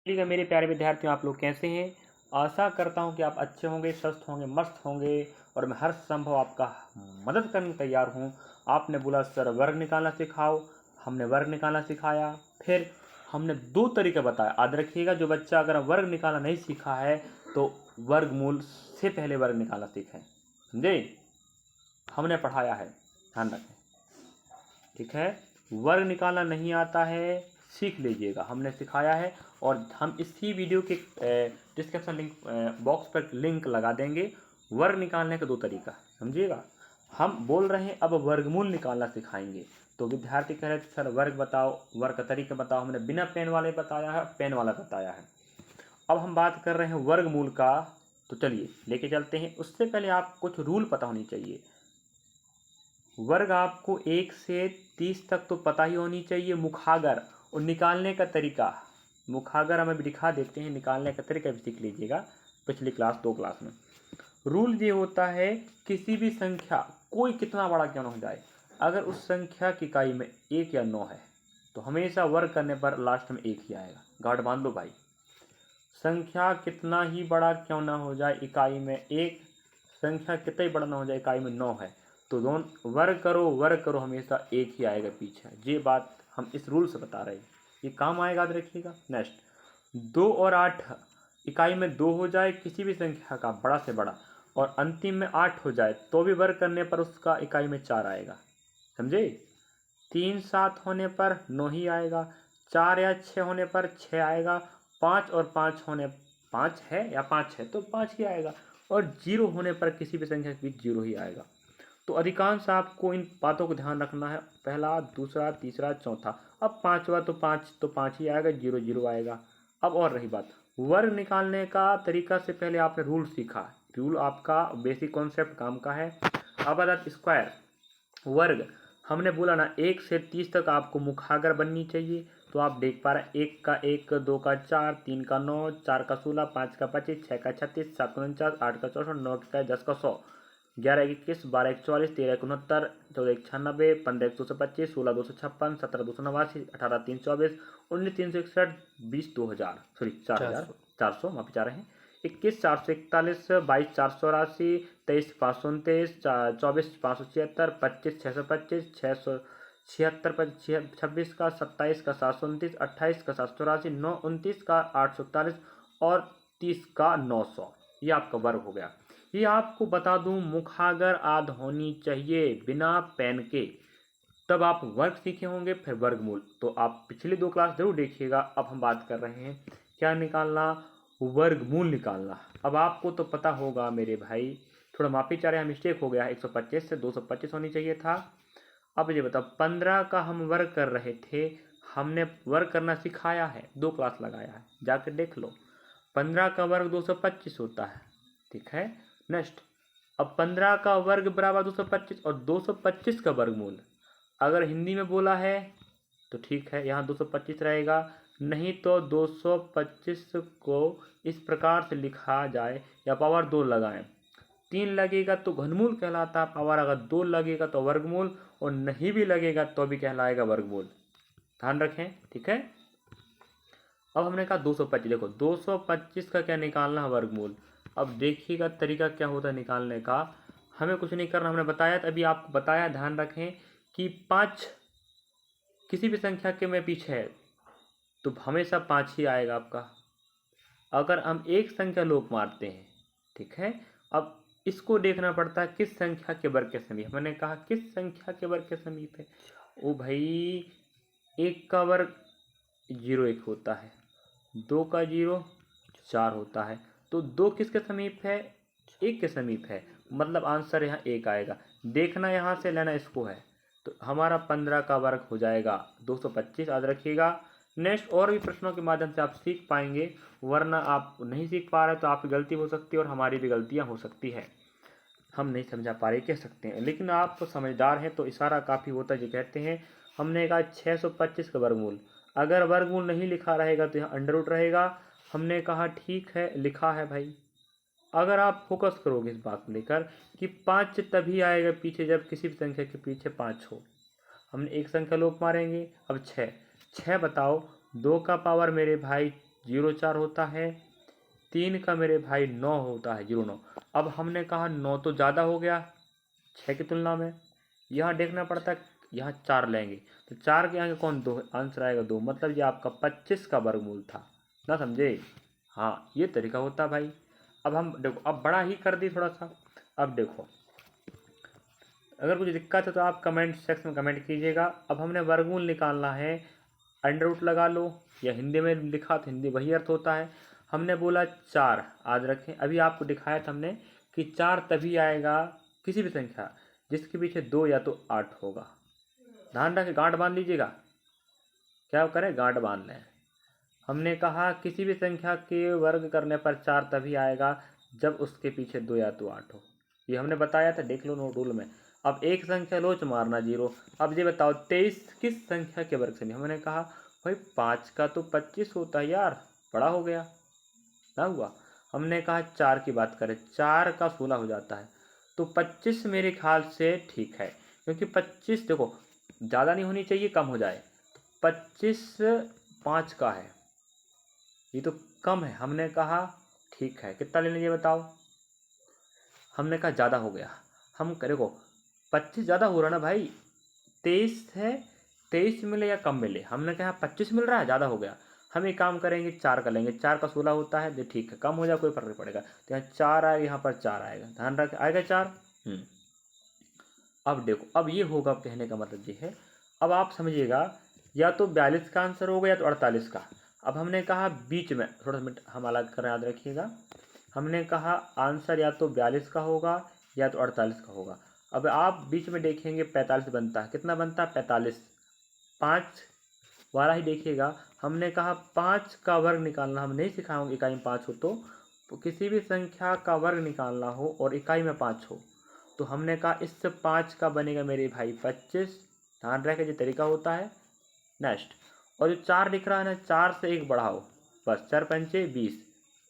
ठीक है मेरे प्यारे विद्यार्थियों, आप लोग कैसे हैं। आशा करता हूं कि आप अच्छे होंगे, स्वस्थ होंगे, मस्त होंगे और मैं हर संभव आपका मदद करने तैयार हूं। आपने बोला सर वर्ग निकालना सिखाओ, हमने वर्ग निकालना सिखाया। फिर हमने दो तरीके बताए। याद रखिएगा, जो बच्चा अगर वर्ग निकालना नहीं सीखा है तो वर्गमूल से पहले वर्ग निकालना सीखें, समझे। हमने पढ़ाया है, ध्यान रखें, ठीक है। वर्ग निकालना नहीं आता है, सीख लीजिएगा, हमने सिखाया है। और हम इसी वीडियो के डिस्क्रिप्शन लिंक बॉक्स पर लिंक लगा देंगे। वर्ग निकालने का दो तरीका, समझिएगा। हम बोल रहे हैं अब वर्गमूल निकालना सिखाएंगे। तो विद्यार्थी कह रहे थे सर वर्ग बताओ, वर्ग का तरीका बताओ। हमने बिना पेन वाले बताया है, पेन वाला बताया है। अब हम बात कर रहे हैं वर्गमूल का, तो चलिए लेके चलते हैं। उससे पहले आप कुछ रूल पता होनी चाहिए। वर्ग आपको 1 से 30 तक तो पता ही होनी चाहिए। मुखागर और निकालने का तरीका, मुखागर हम अभी दिखा देते हैं, निकालने का तरीका भी सीख लीजिएगा पिछली क्लास 2 क्लास में। रूल ये होता है, किसी भी संख्या कोई कितना बड़ा क्यों न हो जाए, अगर उस संख्या की इकाई में 1 या 9 है तो हमेशा वर्ग करने पर लास्ट में 1 ही आएगा। गार्ड बांध लो भाई। संख्या कितना ही बड़ा क्यों ना हो जाए, इकाई में 1, संख्या कितना ही बड़ा ना हो जाए, इकाई में 9 है तो दोनों वर्ग करो, हमेशा 1 ही आएगा पीछे। ये बात हम इस रूल से बता रहे हैं, ये काम आएगा, याद रखिएगा। नेक्स्ट, 2 और 8 इकाई में 2 हो जाए किसी भी संख्या का बड़ा से बड़ा, और अंतिम में 8 हो जाए तो भी वर्ग करने पर उसका इकाई में 4 आएगा, समझे। 3 7 होने पर 9 ही आएगा, 4 या 6 होने पर 6 आएगा, 5 और 5 होने 5 है या 5 है तो 5 ही आएगा, और 0 होने पर किसी भी संख्या के बीच 0 ही आएगा। तो अधिकांश आपको इन बातों को ध्यान रखना है, पहला, दूसरा, तीसरा, चौथा। अब पांचवा तो पाँच ही आएगा, 0 0 आएगा। अब और रही बात वर्ग निकालने का तरीका, से पहले आपने रूल सीखा। रूल आपका बेसिक कॉन्सेप्ट काम का है। अब आता स्क्वायर वर्ग। हमने बोला ना 1 से 30 तक आपको मुखागर बननी चाहिए, तो आप देख पा रहे हैं 1 का 1, 2 का 4, 3 का 9, 4 का 16, 5 का 25, 6 का 36, 7 का 49, 8 का 64, 9 का 10 का 100, 11 एक 21, 12 एक 44, 13 एक 69, 14 एक 96, 15 एक 225, 16 256, 17 289, 18 324, 19 361, 20 2000, सॉरी 4 400 माफी चाह रहे हैं, 21 441, 22 484, 23 529, 24 576, 25 625, 676, 26 का 27 का 729, 28 का 784, 9 29 का 841 और 30 का 900। ये आपका वर्ग हो गया। ये आपको बता दूं, मुखागर आद होनी चाहिए बिना पेन के, तब आप वर्ग सीखे होंगे। फिर वर्गमूल तो आप पिछली 2 क्लास जरूर देखिएगा। अब हम बात कर रहे हैं क्या निकालना, वर्गमूल निकालना। अब आपको तो पता होगा मेरे भाई, थोड़ा माफी चाह रहे हैं, मिस्टेक हो गया, 125 से 225 होनी चाहिए था। अब ये बताओ, 15 का हम वर्ग कर रहे थे, हमने वर्ग करना सिखाया है, 2 क्लास लगाया है, जाकर देख लो। 15 का वर्ग 225 होता है, ठीक है। नेक्स्ट, अब 15 का वर्ग बराबर 225 और 225 का वर्गमूल अगर हिंदी में बोला है तो ठीक है, यहाँ 225 रहेगा। नहीं तो 225 को इस प्रकार से लिखा जाए, या पावर 2 लगाएं, 3 लगेगा तो घनमूल कहलाता, पावर अगर 2 लगेगा तो वर्गमूल, और नहीं भी लगेगा तो भी कहलाएगा वर्गमूल, ध्यान रखें, ठीक है। अब हमने कहा 225, देखो 225 का क्या निकालना है, वर्गमूल। अब देखिएगा तरीका क्या होता है निकालने का। हमें कुछ नहीं करना, हमने बताया था, अभी आपको बताया, ध्यान रखें कि 5 किसी भी संख्या के में पीछे है तो हमेशा 5 ही आएगा आपका। अगर हम एक संख्या लोप मारते हैं, ठीक है, अब इसको देखना पड़ता है किस संख्या के वर्ग के समीप। मैंने कहा किस संख्या के वर्ग के समीप है, ओ भाई 1 का वर्ग 0 1 होता है, 2 का 0 4 होता है, तो 2 किसके समीप है, 1 के समीप है, मतलब आंसर यहाँ 1 आएगा। देखना यहाँ से, लेना इसको है, तो हमारा 15 का वर्ग हो जाएगा 225, याद रखिएगा। नेक्स्ट, और भी प्रश्नों के माध्यम से आप सीख पाएंगे, वरना आप नहीं सीख पा रहे तो आपकी गलती हो सकती है और हमारी भी गलतियाँ हो सकती है, हम नहीं समझा पा रहे कह सकते हैं। लेकिन आप तो समझदार हैं तो इशारा काफ़ी होता है, जो कहते हैं। हमने कहा 625 का वर्गमूल, अगर वर्गमूल नहीं लिखा रहेगा तो यहाँ अंडर रूट रहेगा। हमने कहा ठीक है, लिखा है भाई। अगर आप फोकस करोगे इस बात को लेकर कि 5 तभी आएगा पीछे जब किसी भी संख्या के पीछे 5 हो। हमने एक संख्या लोप मारेंगे। अब 6 बताओ, 2 का पावर मेरे भाई 0,4 होता है। 3 का मेरे भाई 9 होता है, 0,9। अब हमने कहा 9 तो ज़्यादा हो गया 6 की तुलना में, यहाँ देखना पड़ता है, यहाँ 4 लेंगे तो 4 के आगे कौन 2 है, आंसर आएगा 2, मतलब ये आपका 25 का वर्गमूल था ना, समझे। हाँ, ये तरीका होता है भाई। अब हम देखो, अब बड़ा ही कर दी थोड़ा सा। अब देखो, अगर कुछ दिक्कत है तो आप कमेंट सेक्शन में कमेंट कीजिएगा। अब हमने वर्गमूल निकालना है, अंडर रूट लगा लो, या हिंदी में लिखा तो हिंदी वही अर्थ होता है। हमने बोला 4, याद रखें, अभी आपको दिखाया था हमने कि 4 तभी आएगा किसी भी संख्या जिसके पीछे 2 या तो 8 होगा। ध्यान रखें, गांठ बांध लीजिएगा, क्या करें, गांठ बांध लें। हमने कहा किसी भी संख्या के वर्ग करने पर 4 तभी आएगा जब उसके पीछे 2 या तो 8 हो, ये हमने बताया था, देख लो नोट रूल में। अब एक संख्या लोच मारना 0। अब ये बताओ 23 किस संख्या के वर्ग से नहीं, हमने कहा भाई 5 का तो 25 होता है यार, बड़ा हो गया ना हुआ। हमने कहा 4 की बात करें, 4 का 16 हो जाता है, तो 25 मेरे ख्याल से ठीक है, क्योंकि 25 देखो ज़्यादा नहीं होनी चाहिए, कम हो जाए। 25 5 का है, ये तो कम है, हमने कहा ठीक है, कितना ले लीजिए बताओ। हमने कहा ज़्यादा हो गया, हम देखो 25 ज़्यादा हो रहा ना भाई, 23 है, 23 मिले या कम मिले, हमने कहा 25 मिल रहा है, ज़्यादा हो गया। हम एक काम करेंगे, 4 का लेंगे, 4 का 16 होता है, जो ठीक है, कम हो जाए कोई फर्क नहीं पड़ेगा, तो यहाँ 4 आएगा, यहाँ पर 4 आएगा, ध्यान रख, आएगा 4। अब देखो, अब ये होगा, कहने का मतलब ये है, अब आप समझिएगा, या तो 42 का आंसर होगा या तो 48 का। अब हमने कहा बीच में थोड़ा सा हम अलग कर, याद रखिएगा, हमने कहा आंसर या तो 42 का होगा या तो 48 का होगा। अब आप बीच में देखेंगे 45 बनता है, कितना बनता है 45, 5 वाला ही देखिएगा। हमने कहा 5 का वर्ग निकालना, हम नहीं सिखाऊंगे, इकाई में 5 हो तो किसी भी संख्या का वर्ग निकालना हो और इकाई में 5 हो, तो हमने कहा इससे 5 का बनेगा मेरे भाई 25, ध्यान रखें ये तरीका होता है। नेक्स्ट, और जो 4 दिख रहा है ना, 4 से 1 बढ़ाओ, बस 4 पंचे 20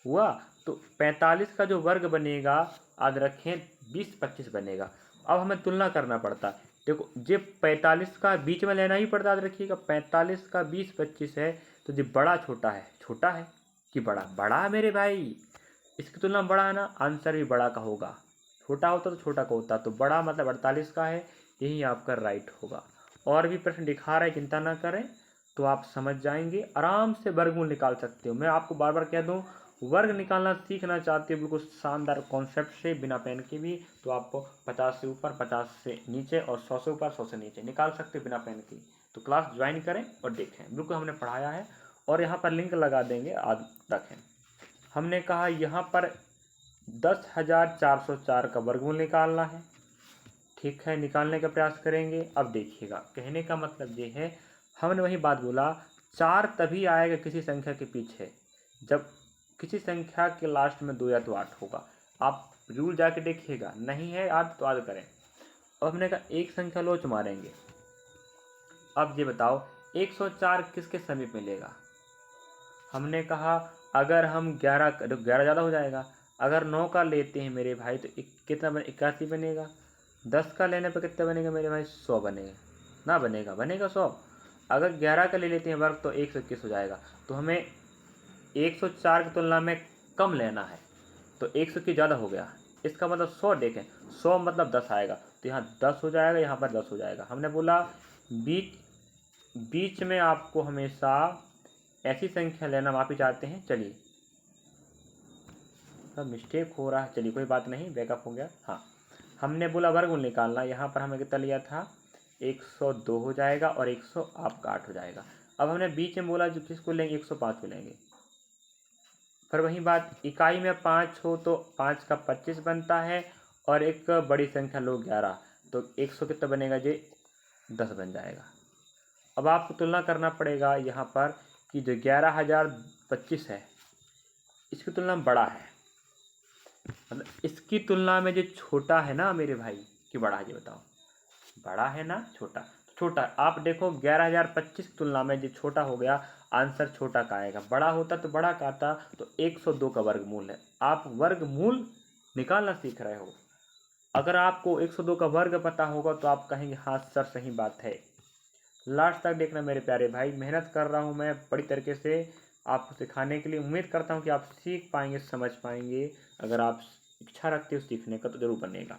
हुआ, तो 45 का जो वर्ग बनेगा, याद रखें 20 25 बनेगा। अब हमें तुलना करना पड़ता है, देखो ये 45 का बीच में लेना ही पड़ता है, याद रखिएगा 45 का 20 25 है, तो ये बड़ा छोटा है, छोटा है कि बड़ा, बड़ा है मेरे भाई, इसकी तुलना में बड़ा है ना, आंसर भी बड़ा का होगा, छोटा होता तो छोटा का होता, तो बड़ा मतलब 48 का है, यही आपका राइट होगा। और भी प्रश्न दिखा रहे, चिंता ना करें, तो आप समझ जाएंगे, आराम से वर्गमूल निकाल सकते हो। मैं आपको बार बार कह दूं, वर्ग निकालना सीखना चाहते हो बिल्कुल शानदार कॉन्सेप्ट से, बिना पेन के भी, तो आपको 50 से ऊपर 50 से नीचे और 100 से ऊपर 100 से नीचे निकाल सकते हो बिना पेन के। तो क्लास ज्वाइन करें और देखें, बिल्कुल हमने पढ़ाया है, और यहाँ पर लिंक लगा देंगे, आज रखें। हमने कहा यहाँ पर 10,404 का वर्गमूल निकालना है, ठीक है, निकालने का प्रयास करेंगे। अब देखिएगा, कहने का मतलब ये है, हमने वही बात बोला, 4 तभी आएगा किसी संख्या के पीछे जब किसी संख्या के लास्ट में 2 या तो 8 होगा। आप रूल जाके देखिएगा, नहीं है याद तो याद करें। अब हमने कहा एक संख्या लोच मारेंगे। अब ये बताओ 104 किसके समीप मिलेगा। हमने कहा अगर हम 11 ज़्यादा हो जाएगा, अगर 9 का लेते हैं मेरे भाई तो कितना बने, 81 बनेगा। 10 का लेने पर कितना बनेगा मेरे भाई, 100 बनेगा ना, बनेगा 100। अगर 11 का ले लेते हैं वर्ग तो 121 हो जाएगा। तो हमें 104 की तुलना में कम लेना है, तो 121 ज़्यादा हो गया, इसका मतलब 100 देखें, 100 मतलब 10 आएगा, तो यहाँ 10 हो जाएगा, यहाँ पर 10 हो जाएगा। हमने बोला बीच में आपको हमेशा ऐसी संख्या लेना माफी चाहते हैं। चलिए, सब मिस्टेक हो रहा है, चलिए कोई बात नहीं, बैकअप हो गया। हाँ, हमने बोला वर्गमूल निकालना, यहाँ पर हमने कितना लिया था, 102 हो जाएगा, और 100 आपका 8 हो जाएगा। अब हमने बीच में बोला जो किसको लेंगे, 105 को लेंगे। फिर वही बात, इकाई में 5 हो तो 5 का 25 बनता है, और एक बड़ी संख्या लो 11, तो 100 कितना बनेगा जी, 10 बन जाएगा। अब आपको तुलना करना पड़ेगा यहाँ पर कि जो 11,025 है, इसकी तुलना में बड़ा है, मतलब इसकी तुलना में जो छोटा है ना मेरे भाई, कि बड़ा है, ये बताओ, बड़ा है ना छोटा, छोटा। आप देखो 11,025 की तुलना में जो छोटा हो गया, आंसर छोटा का आएगा, बड़ा होता तो बड़ा का आता, तो 102 का वर्गमूल है। आप वर्गमूल निकालना सीख रहे हो, अगर आपको 102 का वर्ग पता होगा तो आप कहेंगे हाँ सर सही बात है। लास्ट तक देखना मेरे प्यारे भाई, मेहनत कर रहा हूँ मैं बड़ी तरीके से, आपको सिखाने के लिए। उम्मीद करता हूँ कि आप सीख पाएंगे, समझ पाएंगे। अगर आप इच्छा रखते हो सीखने का तो जरूर बनेगा।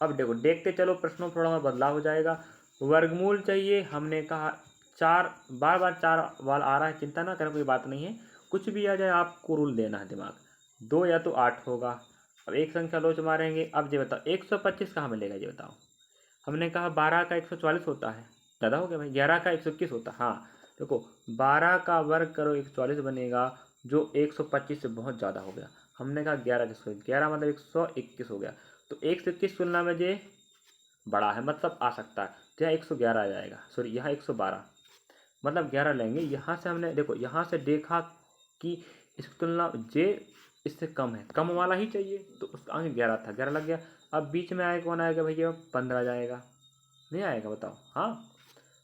अब देखो, देखते चलो, प्रश्नों में थोड़ा बदलाव हो जाएगा। वर्गमूल चाहिए, हमने कहा 4, बार बार 4 वाल आ रहा है, चिंता ना करें, कोई बात नहीं है। कुछ भी आ जाए आपको रूल देना है दिमाग। 2 या तो 8 होगा। अब एक संख्या लोच मारेंगे। अब ये बताओ 125 कहाँ मिलेगा, ये बताओ। हमने कहा 12 का 144 होता है, ज़्यादा हो गया भाई। 11 का 121 होता है। हाँ देखो, 12 का वर्ग करो 144 बनेगा, जो 125 से बहुत ज़्यादा हो गया। हमने कहा 11 का 11 मतलब 121 हो गया। तो 121 तुलना में ये बड़ा है, मतलब आ सकता है। तो यहाँ 111 आ जाएगा, सॉरी यहाँ 112, मतलब 11 लेंगे। यहाँ से हमने देखो, यहाँ से देखा कि इसकी तुलना जे इससे कम है, कम वाला ही चाहिए, तो उसका आगे 11 था, 11 लग गया। अब बीच में आएगा कौन आएगा भैया, 15 जाएगा, नहीं आएगा, बताओ। हाँ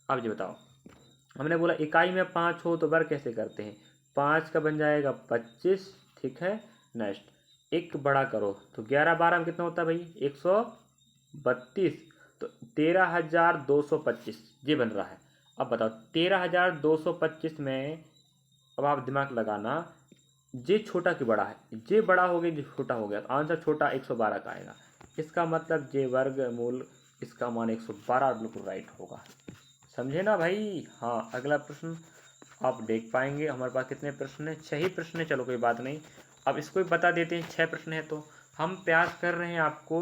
अब ये बताओ, हमने बोला इकाई में 5 हो तो वर्ग कैसे करते हैं। 5 का बन जाएगा 25, ठीक है। नेक्स्ट एक बड़ा करो तो 11 12 में कितना होता है भाई, 132, तो 13,225 ये बन रहा है। अब बताओ 13,225 में, अब आप दिमाग लगाना, जे छोटा कि बड़ा है, जे बड़ा हो गया जे छोटा हो गया, तो आंसर छोटा 112 का आएगा। इसका मतलब जे वर्गमूल, इसका मान 112 बिल्कुल राइट होगा। समझे ना भाई। हाँ अगला प्रश्न आप देख पाएंगे। हमारे पास कितने प्रश्न हैं, 6 ही प्रश्न है, चलो कोई बात नहीं। अब इसको भी बता देते हैं, 6 प्रश्न है तो हम प्रयास कर रहे हैं आपको।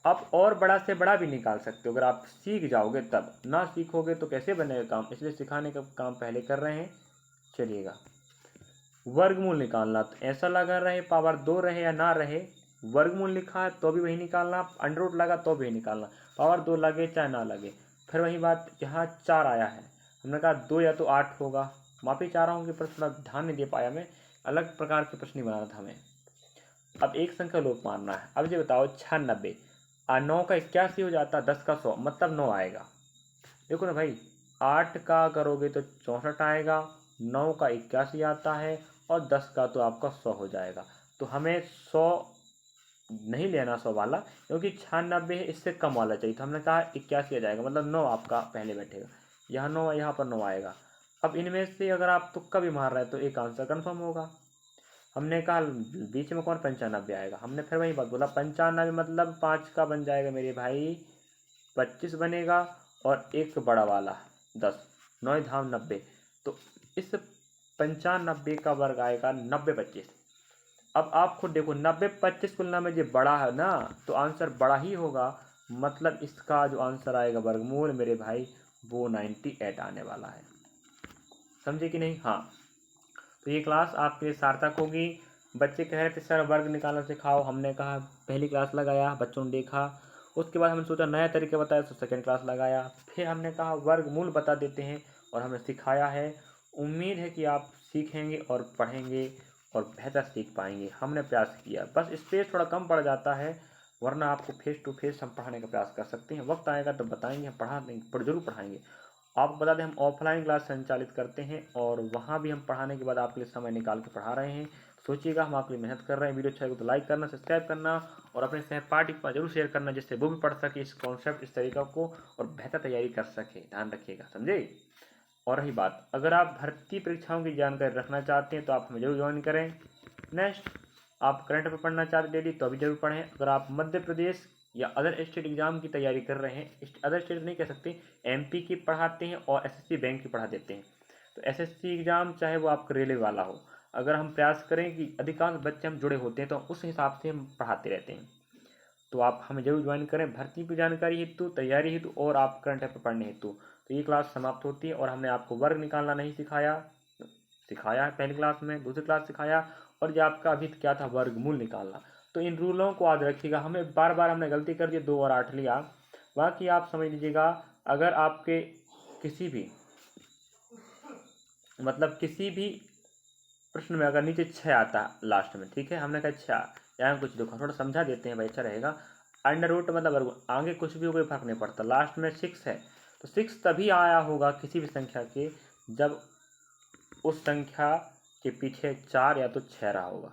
अब और बड़ा से बड़ा भी निकाल सकते हो अगर आप सीख जाओगे तब, ना सीखोगे तो कैसे बनेगा काम, इसलिए सिखाने का काम पहले कर रहे हैं। चलिएगा, वर्गमूल निकालना, तो ऐसा लगा रहे पावर 2 रहे या ना रहे, वर्गमूल लिखा है तो भी वही निकालना, अंडर रूट लगा तो भी वही निकालना, पावर 2 लगे चाहे ना लगे। फिर वही बात, यहाँ 4 आया है, हमने कहा 2 या तो 8 होगा। माफ़ी चाह रहा हूँ कि पर थोड़ा ध्यान नहीं दे पाया मैं, अलग प्रकार के प्रश्न नहीं बनाना था हमें। अब एक संख्या लोप मारना है। अब ये बताओ 96, 9 का 81 हो जाता, 10 का 100, मतलब 9 आएगा। देखो ना भाई, 8 का करोगे तो 64 आएगा, 9 का 81 आता है, और 10 का तो आपका 100 हो जाएगा। तो हमें 100 नहीं लेना 100 वाला, क्योंकि 96 है, इससे कम वाला चाहिए। तो हमने कहा 81 आ जाएगा, मतलब 9 आपका पहले बैठेगा, यहाँ 9, यहाँ पर 9 आएगा। अब इनमें से अगर आप तुक्का भी मार रहे हैं तो एक आंसर कन्फर्म होगा। हमने कहा बीच में कौन, 95 आएगा। हमने फिर वही बात बोला, 95 मतलब 5 का बन जाएगा मेरे भाई 25 बनेगा, और एक बड़ा वाला 10, 9 धाम 90, तो इस 95 का वर्ग आएगा 90 25। अब आप खुद देखो, 90 25 तुलना में जो बड़ा है ना, तो आंसर बड़ा ही होगा, मतलब इसका जो आंसर आएगा वर्गमूल मेरे भाई, वो 98 आने वाला है। समझे कि नहीं। हाँ, तो ये क्लास आपके लिए सार्थक होगी। बच्चे कह रहे थे सर वर्ग निकालना सिखाओ, हमने कहा पहली क्लास लगाया, बच्चों ने देखा, उसके बाद हमने सोचा नया तरीका बताया तो सेकंड क्लास लगाया, फिर हमने कहा वर्गमूल बता देते हैं और हमने सिखाया है। उम्मीद है कि आप सीखेंगे और पढ़ेंगे और बेहतर सीख पाएंगे। हमने प्रयास किया, बस स्पेस थोड़ा कम पड़ जाता है, वरना आपको फेस टू फेस हम पढ़ाने का प्रयास कर सकते हैं। वक्त आएगा तो बताएंगे, हम पढ़ा देंगे, जरूर पढ़ाएंगे। आपको बता दें हम ऑफलाइन क्लास संचालित करते हैं, और वहाँ भी हम पढ़ाने के बाद आपके लिए समय निकाल के पढ़ा रहे हैं। सोचिएगा, हम आपके लिए मेहनत कर रहे हैं। वीडियो अच्छा लगे तो लाइक करना, सब्सक्राइब करना, और अपने सहपाठी को जरूर शेयर करना, जिससे वो भी पढ़ सके इस कॉन्सेप्ट, इस तरीका को, और बेहतर तैयारी कर सके। ध्यान रखिएगा, समझे। और रही बात, अगर आप भर्ती परीक्षाओं की जानकारी रखना चाहते हैं तो आप हमें जरूर ज्वाइन करें। नेक्स्ट, आप करंट अफेयर पढ़ना चाहते हैं डेली तो अभी जरूर पढ़ें। अगर आप मध्य प्रदेश या अदर स्टेट एग्जाम की तैयारी कर रहे हैं, अदर स्टेट नहीं कह सकते, एमपी की पढ़ाते हैं और एसएससी बैंक की पढ़ा देते हैं, तो एसएससी एग्जाम चाहे वो आपका रेलवे वाला हो, अगर हम प्रयास करें कि अधिकांश बच्चे हम जुड़े होते हैं तो उस हिसाब से हम पढ़ाते रहते हैं। तो आप हमें जरूर ज्वाइन करें भर्ती की जानकारी हेतु, तैयारी हेतु, और आप करंट अफेयर पढ़ने हेतु। तो ये क्लास समाप्त होती है, और हमने आपको वर्ग निकालना नहीं सिखाया, सिखाया है पहली क्लास में, दूसरी क्लास सिखाया, और ये आपका अभी क्या था, वर्गमूल निकालना। तो इन रूलों को याद रखिएगा। हमें बार बार हमने गलती कर दी, 2 और 8 लिया, बाकी आप समझ लीजिएगा। अगर आपके किसी भी, मतलब किसी भी प्रश्न में अगर नीचे 6 आता है लास्ट में, ठीक है, हमने कहा 6, यहाँ कुछ देखो थोड़ा समझा देते हैं भाई, अच्छा रहेगा। अंडर रूट मतलब वर्ग, आगे कुछ भी हो कोई फर्क नहीं पड़ता, लास्ट में 6 है, तो 6 तभी आया होगा किसी भी संख्या के जब उस संख्या के पीछे 4 या तो 6 रहा होगा,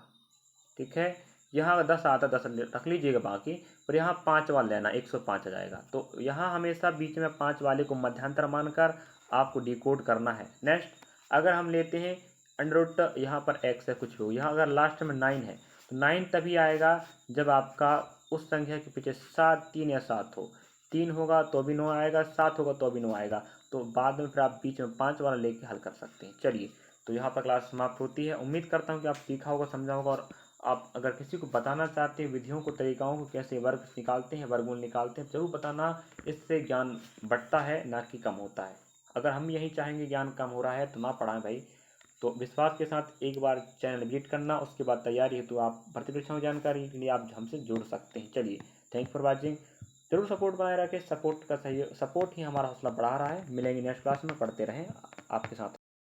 ठीक है। यहाँ 10 आता, 10 रख लीजिएगा बाकी, और यहाँ 5 वाला लेना, 105 आ जाएगा। तो यहाँ हमेशा बीच में 5 वाले को मध्यांतर मानकर आपको डिकोड करना है। नेक्स्ट, अगर हम लेते हैं अंडर यहाँ पर x है कुछ हो, यहाँ अगर लास्ट में 9 है तो 9 तभी आएगा जब आपका उस संख्या के पीछे 7, 3 या 7 हो। 3 होगा तो भी 9 आएगा, 7 होगा तो भी 9 आएगा। तो बाद में फिर आप बीच में 5 वाला लेके हल कर सकते हैं। चलिए, तो यहाँ पर क्लास समाप्त होती है। उम्मीद करता हूँ कि आप सीखा होगा, समझा होगा, और आप अगर किसी को बताना चाहते हैं विधियों को, तरीकाओं को, कैसे वर्ग निकालते हैं, वर्गमूल निकालते हैं, ज़रूर बताना। इससे ज्ञान बढ़ता है, ना कि कम होता है। अगर हम यही चाहेंगे ज्ञान कम हो रहा है तो ना पढ़ाएं भाई। तो विश्वास के साथ एक बार चैनल विजिट करना, उसके बाद तैयारी है तो आप भर्ती परीक्षाओं की जानकारी के लिए आप हमसे जुड़ सकते हैं। चलिए, थैंक फॉर वॉचिंग। जरूर सपोर्ट बनाए रखें, सपोर्ट का सहयोग, सपोर्ट ही हमारा हौसला बढ़ा रहा है। मिलेंगे नेक्स्ट क्लास में, पढ़ते रहें, आपके साथ